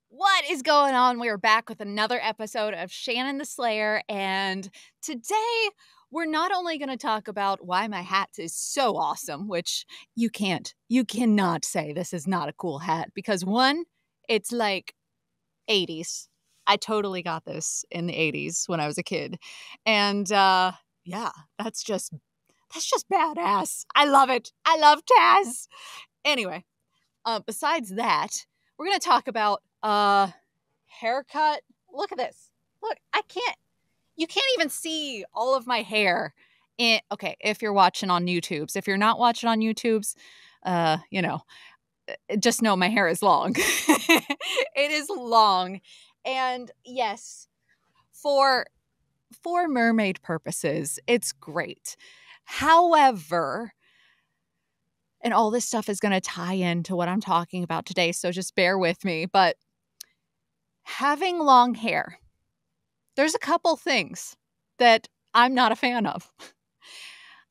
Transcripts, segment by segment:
What is going on? We are back with another episode of Shannon the Slayer, and today we're not only going to talk about why my hat is so awesome, which you cannot say this is not a cool hat, because one, it's like 80s. I totally got this in the 80s when I was a kid. And yeah, that's just badass. I love it. I love Taz. Anyway, besides that, we're going to talk about haircut. Look at this. Look, you can't even see all of my hair. Okay, if you're watching on YouTube's. If you're not watching on YouTube's, just know my hair is long. It is long. And yes, for mermaid purposes, it's great. However, and all this stuff is going to tie into what I'm talking about today, so just bear with me. But having long hair, there's a couple things that I'm not a fan of.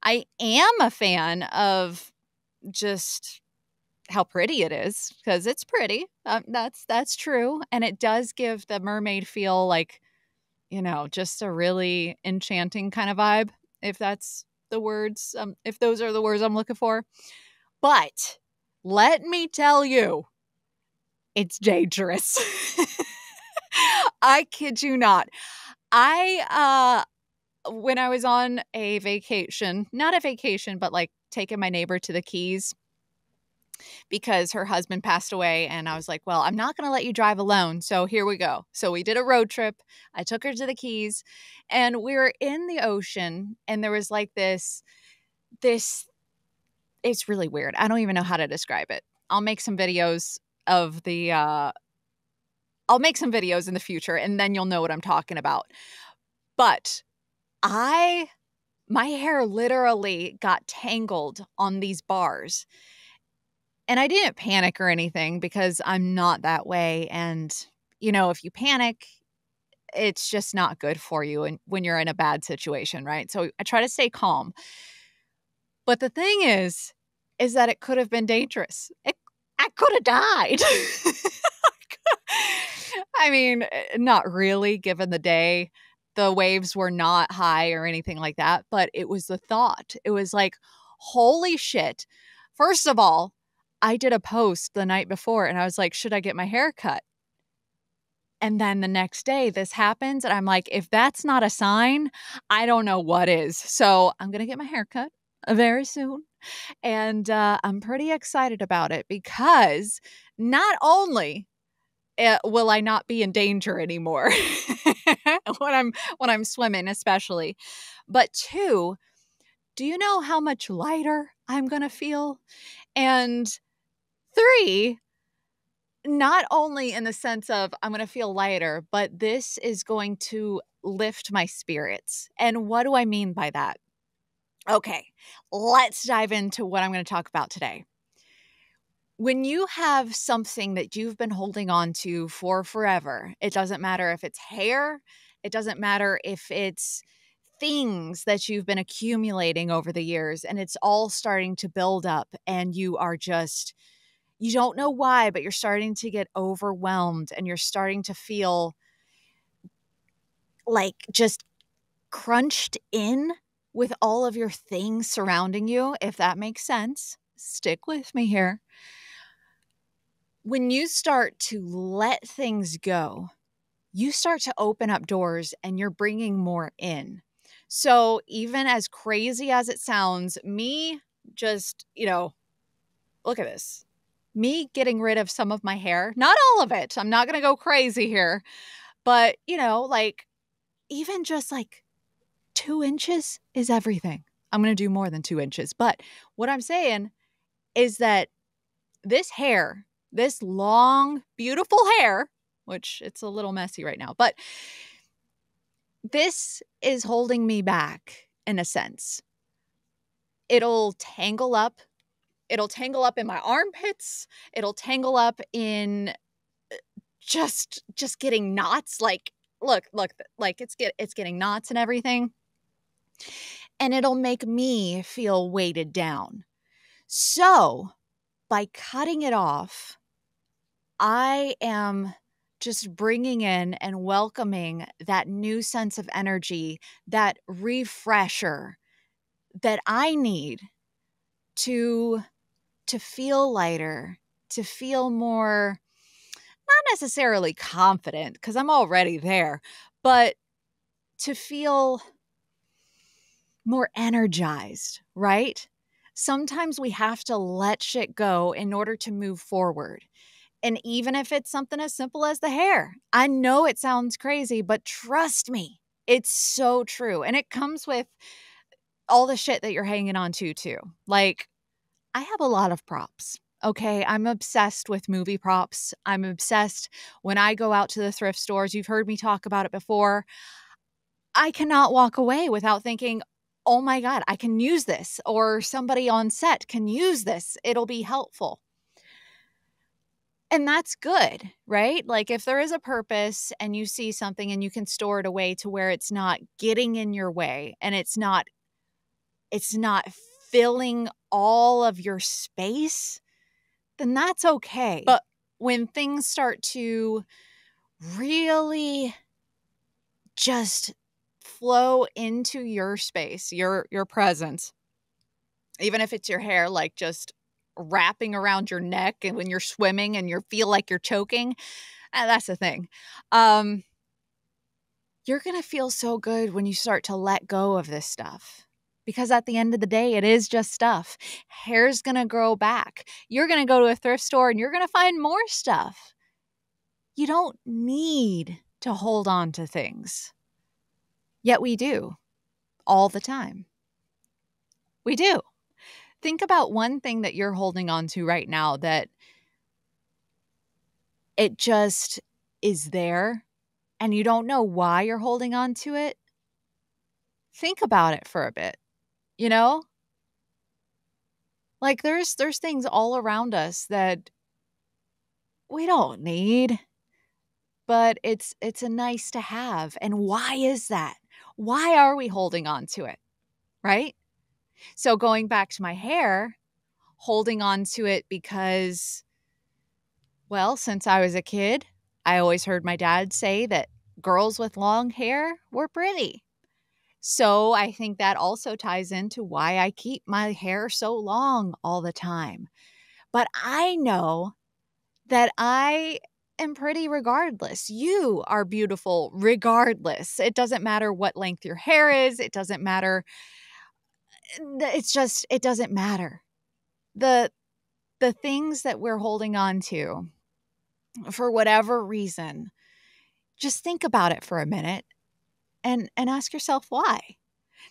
I am a fan of just how pretty it is, because it's pretty. That's true. And it does give the mermaid feel like, just a really enchanting kind of vibe, if that's the words, if those are the words I'm looking for. But let me tell you, it's dangerous. I kid you not. When I was on a vacation, not a vacation, but like taking my neighbor to the Keys because her husband passed away. And I was like, well, I'm not going to let you drive alone. So here we go. So we did a road trip. I took her to the Keys and we were in the ocean, and there was like this, it's really weird. I don't even know how to describe it. I'll make some videos in the future, and then you'll know what I'm talking about. But my hair literally got tangled on these bars. And I didn't panic or anything because I'm not that way. And, if you panic, it's just not good for you and when you're in a bad situation, right? So I try to stay calm. But the thing is that it could have been dangerous. I could have died. I mean, not really, given the day. The waves were not high or anything like that, but it was the thought. It was like, holy shit. First of all, I did a post the night before and I was like, should I get my hair cut? And then the next day this happens and I'm like, if that's not a sign, I don't know what is. So I'm going to get my hair cut very soon. And I'm pretty excited about it because not only will I not be in danger anymore when I'm swimming, especially, but two, do you know how much lighter I'm going to feel? And three, not only in the sense of I'm going to feel lighter, but this is going to lift my spirits. And what do I mean by that? Okay, let's dive into what I'm going to talk about today. When you have something that you've been holding on to for forever, it doesn't matter if it's hair, it doesn't matter if it's things that you've been accumulating over the years, and it's all starting to build up and you don't know why, but you're starting to get overwhelmed and you're starting to feel like just crunched in with all of your things surrounding you, if that makes sense. Stick with me here. When you start to let things go, you start to open up doors and you're bringing more in. So even as crazy as it sounds, me just, look at this. Me getting rid of some of my hair, not all of it. I'm not going to go crazy here. But, like even just like 2 inches is everything. I'm going to do more than 2 inches. But what I'm saying is that this hair, this long, beautiful hair, which it's a little messy right now, but this is holding me back in a sense. It'll tangle up in my armpits. It'll tangle up in just getting knots. Like, look, like it's getting knots and everything. And it'll make me feel weighted down. So by cutting it off, I am just bringing in and welcoming that new sense of energy, that refresher that I need to feel lighter, to feel more, not necessarily confident, because I'm already there, but to feel more energized, right? Sometimes we have to let shit go in order to move forward. And even if it's something as simple as the hair, I know it sounds crazy, but trust me, it's so true. And it comes with all the shit that you're hanging on to, too. Like, I have a lot of props. Okay, I'm obsessed with movie props. I'm obsessed when I go out to the thrift stores. You've heard me talk about it before. I cannot walk away without thinking, oh my God, I can use this, or somebody on set can use this. It'll be helpful. And that's good, right? Like if there is a purpose and you see something and you can store it away to where it's not getting in your way and it's not filling all of your space, then that's okay. But when things start to really just flow into your space, your presence, even if it's your hair, like just wrapping around your neck and when you're swimming and you feel like you're choking, that's the thing. You're going to feel so good when you start to let go of this stuff. Because at the end of the day, it is just stuff. Hair's going to grow back. You're going to go to a thrift store and you're going to find more stuff. You don't need to hold on to things. Yet we do all the time. We do. Think about one thing that you're holding on to right now that it just is there and you don't know why you're holding on to it. Think about it for a bit, you know? Like there's things all around us that we don't need, but it's a nice to have. And why is that? Why are we holding on to it? Right? So going back to my hair, holding on to it because, well, since I was a kid, I always heard my dad say that girls with long hair were pretty. So I think that also ties into why I keep my hair so long all the time. But I know that I am pretty regardless. You are beautiful regardless. It doesn't matter what length your hair is. It doesn't matter. It doesn't matter. The things that we're holding on to, for whatever reason, just think about it for a minute and ask yourself why.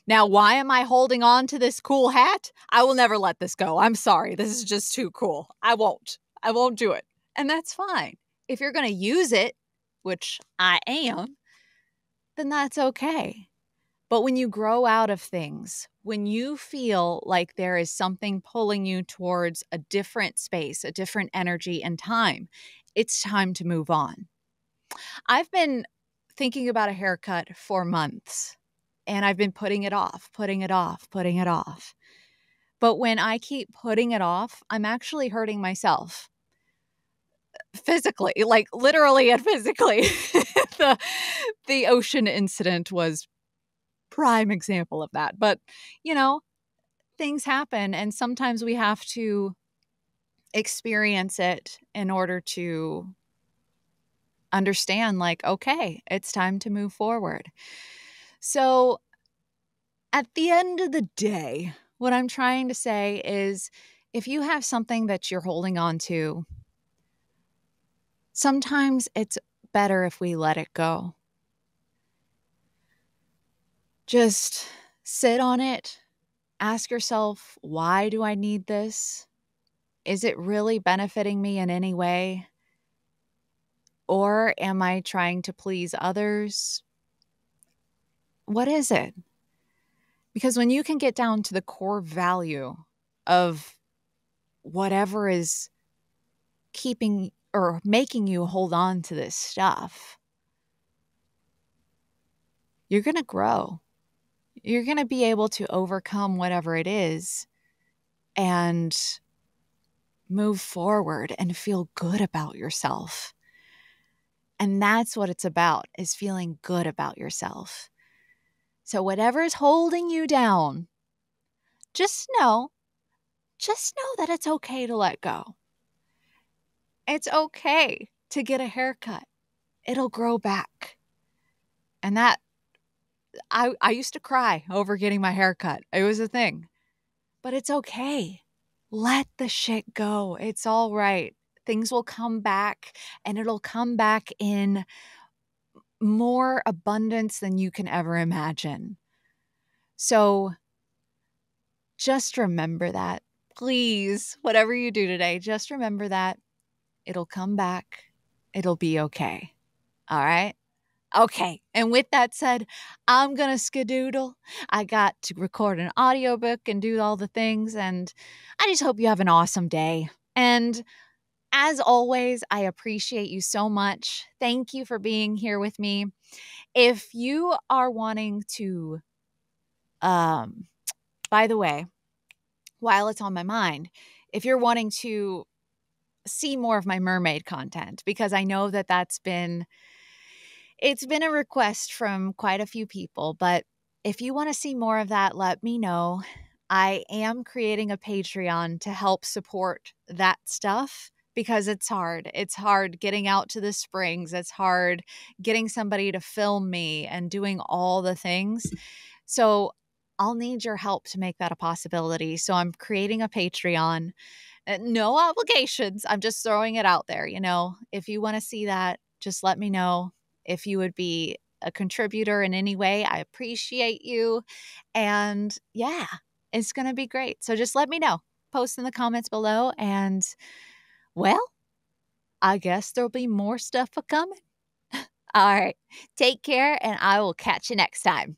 Now, why am I holding on to this cool hat? I will never let this go. I'm sorry. This is just too cool. I won't do it. And that's fine. If you're going to use it, which I am, then that's okay. But when you grow out of things, when you feel like there is something pulling you towards a different space, a different energy and time, it's time to move on. I've been thinking about a haircut for months, and I've been putting it off. But when I keep putting it off, I'm actually hurting myself. Physically, like literally and physically. The ocean incident was prime example of that. But, you know, things happen and sometimes we have to experience it in order to understand, like, okay, it's time to move forward. So at the end of the day, what I'm trying to say is if you have something that you're holding on to, sometimes it's better if we let it go. Just sit on it. Ask yourself, why do I need this? Is it really benefiting me in any way? Or am I trying to please others? What is it? Because when you can get down to the core value of whatever is keeping or making you hold on to this stuff, you're going to grow. You're going to be able to overcome whatever it is and move forward and feel good about yourself. And that's what it's about, is feeling good about yourself. So whatever is holding you down, just know, that it's okay to let go. It's okay to get a haircut. It'll grow back. And that, I used to cry over getting my haircut. It was a thing. But it's okay. Let the shit go. It's all right. Things will come back, and it'll come back in more abundance than you can ever imagine. So just remember that. Please, whatever you do today, just remember that it'll come back. It'll be okay. All right? Okay. And with that said, I'm going to skedoodle. I got to record an audiobook and do all the things. And I just hope you have an awesome day. And as always, I appreciate you so much. Thank you for being here with me. If you are wanting to, by the way, while it's on my mind, if you're wanting to see more of my mermaid content, because I know that it's been a request from quite a few people, but if you want to see more of that, let me know. I am creating a Patreon to help support that stuff because it's hard. It's hard getting out to the springs. It's hard getting somebody to film me and doing all the things. So I'll need your help to make that a possibility. So I'm creating a Patreon. No obligations. I'm just throwing it out there. If you want to see that, just let me know. If you would be a contributor in any way, I appreciate you. And yeah, it's going to be great. So just let me know. Post in the comments below. And well, I guess there'll be more stuff a coming. All right. Take care, and I will catch you next time.